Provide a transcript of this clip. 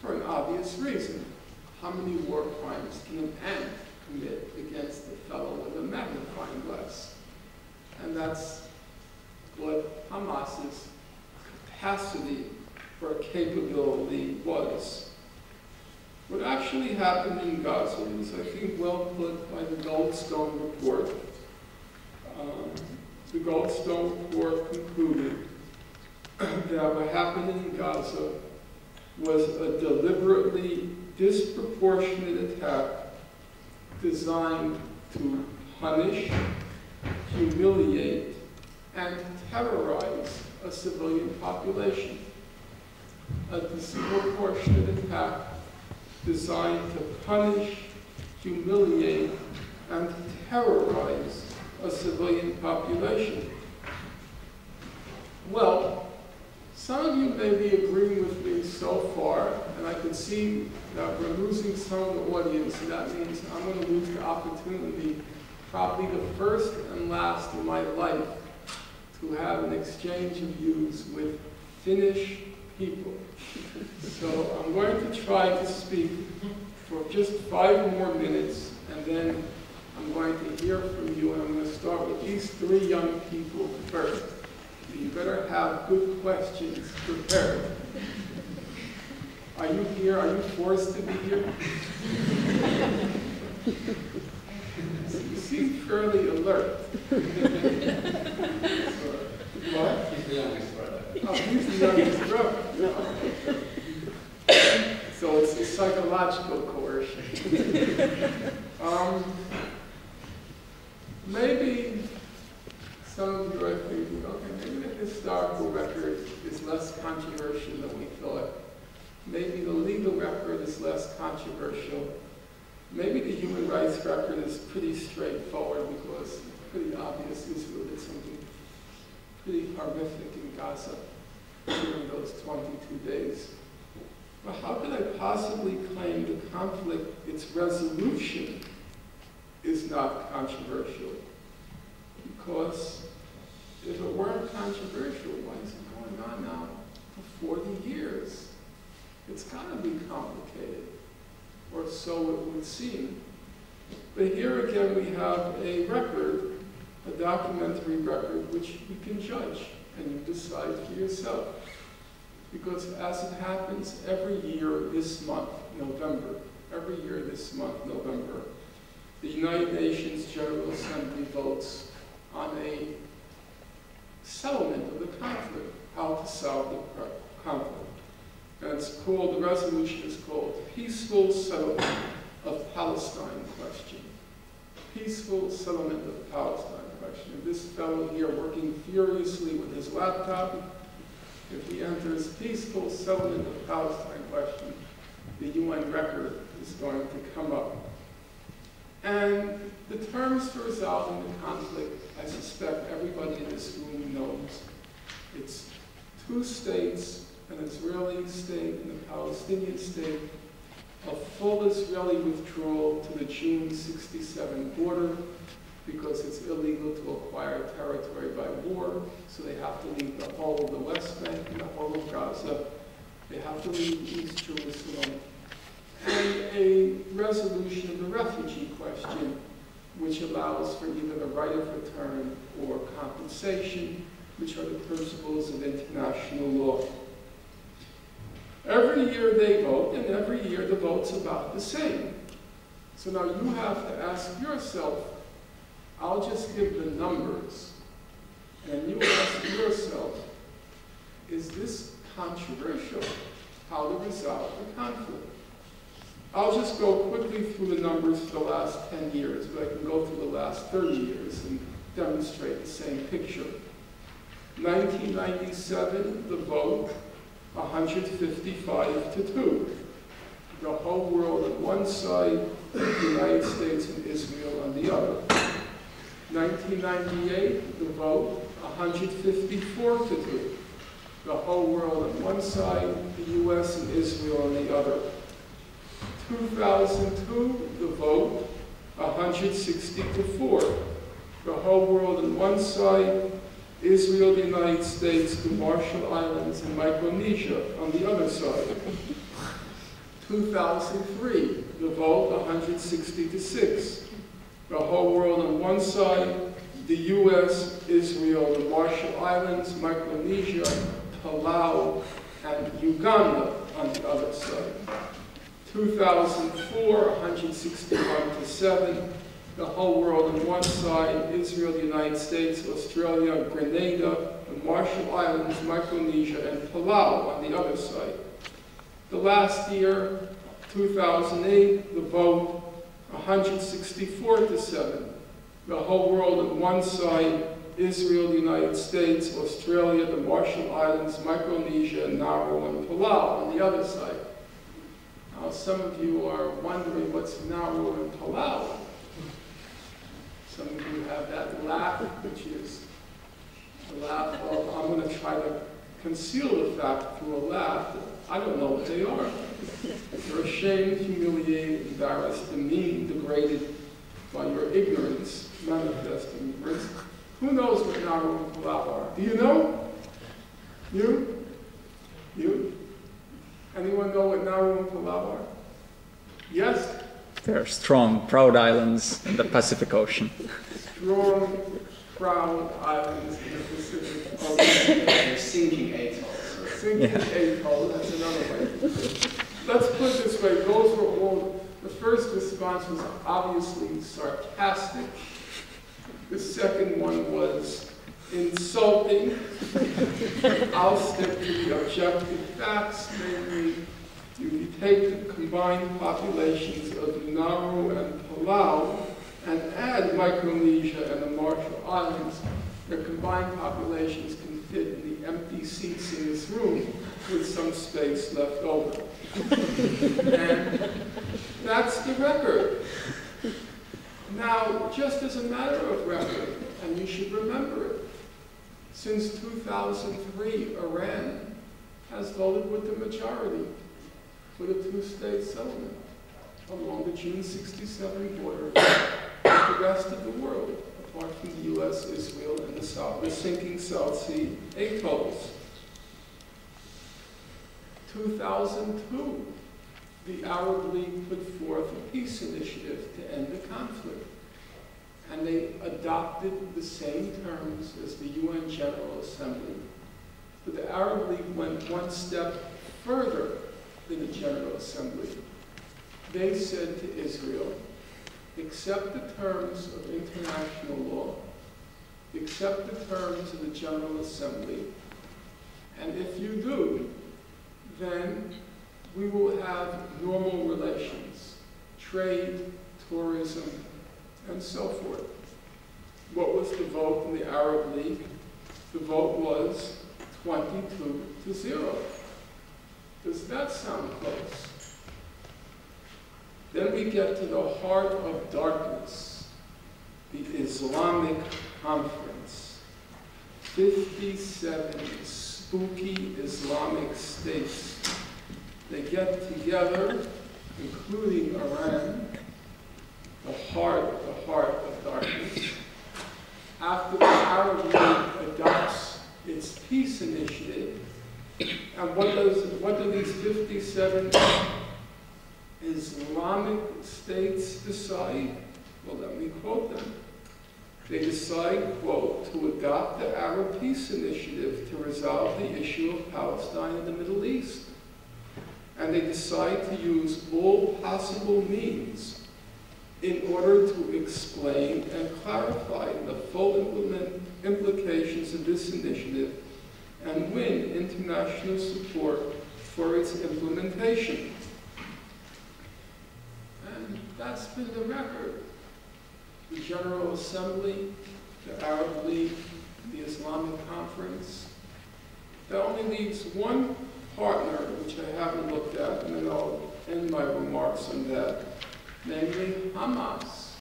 for an obvious reason. How many war crimes can an ant commit against a fellow with a magnifying glass? And that's what Hamas's capacity or capability was. What actually happened in Gaza was, I think, well put by the Goldstone report. The Goldstone report concluded that what happened in Gaza was a deliberately disproportionate attack designed to punish, humiliate, and terrorize a civilian population. A disproportionate attack designed to punish, humiliate, and terrorize a civilian population. Well, some of you may be agreeing with me so far, and I can see that we're losing some of the audience, and that means I'm going to lose the opportunity, probably the first and last in my life, to have an exchange of views with Finnish people. So I'm going to try to speak for just 5 more minutes, and then I'm going to hear from you, and I'm going to start with these 3 young people first. You better have good questions prepared. Are you here? Are you forced to be here? You seem fairly alert. What? He's the youngest brother. Oh, he's the youngest brother. No. So it's a psychological coercion. Maybe some of you are thinking, okay, maybe the historical record is less controversial than we thought. Maybe the legal record is less controversial. Maybe the human rights record is pretty straightforward because it's pretty obvious Israel did something pretty horrific in Gaza during those 22 days. But how could I possibly claim the conflict, its resolution, is not controversial? Because if it weren't controversial, why is it going on now for 40 years? It's got to be complicated, or so it would seem. But here again we have a record, a documentary record, which you can judge, and you decide for yourself. Because as it happens every year this month, November, every year this month, November, the United Nations General Assembly votes on a settlement of the conflict, how to solve the conflict. And it's called, the resolution is called Peaceful Settlement of Palestine Question. Peaceful Settlement of Palestine Question. And this fellow here working furiously with his laptop, if he enters Peaceful Settlement of Palestine Question, the UN record is going to come up. And the terms for resolving the conflict, I suspect everybody in this room knows. It's 2 states, an Israeli state and a Palestinian state, a full Israeli withdrawal to the June '67 border because it's illegal to acquire territory by war, so they have to leave the whole of the West Bank and the whole of Gaza. They have to leave East Jerusalem. And a resolution of the refugee question, which allows for either the right of return or compensation, which are the principles of international law. Every year they vote, and every year the vote's about the same. So now you have to ask yourself, I'll just give the numbers, and you ask yourself, is this controversial? How to resolve the conflict? I'll just go quickly through the numbers for the last 10 years, but I can go through the last 30 years and demonstrate the same picture. 1997, the vote, 155 to 2. The whole world on one side, the United States and Israel on the other. 1998, the vote, 154 to 2. The whole world on one side, the US and Israel on the other. 2002, the vote, 160 to 4. The whole world on one side, Israel, the United States, the Marshall Islands, and Micronesia on the other side. 2003, the vote 160 to 6. The whole world on one side, the US, Israel, the Marshall Islands, Micronesia, Palau, and Uganda on the other side. 2004, 161 to 7. The whole world on one side, Israel, the United States, Australia, Grenada, the Marshall Islands, Micronesia, and Palau on the other side. The last year, 2008, the vote 164 to 7. The whole world on one side, Israel, the United States, Australia, the Marshall Islands, Micronesia, Nauru, and Palau on the other side. Now, some of you are wondering what's Nauru and Palau. Some of you have that laugh, which is a laugh of, I'm going to try to conceal the fact through a laugh. I don't know what they are. You're ashamed, humiliated, embarrassed, demeaned, degraded by your ignorance, manifest ignorance. Who knows what Nauru and Palau are? Do you know? You? You? Anyone know what Nauru and Palau are? Yes? They're strong, proud islands in the Pacific Ocean. Strong, proud islands in the Pacific Ocean. They're sinking atolls. Sinking atoll, that's another way. Let's put it this way, those were all, the first response was obviously sarcastic. The second one was insulting. I'll stick to the objective facts, namely, you take the combined populations of Nauru and Palau and add Micronesia and the Marshall Islands, their combined populations can fit in the empty seats in this room with some space left over. And that's the record. Now, just as a matter of record, and you should remember it, since 2003, Iran has voted with the majority for the two-state settlement along the June 67 border with the rest of the world, apart from the US, Israel, and the sinking South Sea atolls. 2002, the Arab League put forth a peace initiative to end the conflict. And they adopted the same terms as the UN General Assembly. But the Arab League went one step further than the General Assembly. They said to Israel, accept the terms of international law, accept the terms of the General Assembly, and if you do, then we will have normal relations, trade, tourism, and so forth. What was the vote in the Arab League? The vote was 22 to 0. Does that sound close? Then we get to the heart of darkness, the Islamic Conference. 57 spooky Islamic states. They get together, including Iran, the heart of darkness. After the Arab League adopts its peace initiative, and what do these 57 Islamic states decide? Well, let me quote them. They decide, quote, to adopt the Arab Peace Initiative to resolve the issue of Palestine in the Middle East. And they decide to use all possible means in order to explain and clarify the full implications of this initiative and win international support for its implementation. And that's been the record. The General Assembly, the Arab League, the Islamic Conference. That only leaves one partner, which I haven't looked at, and then I'll end my remarks on that, namely Hamas.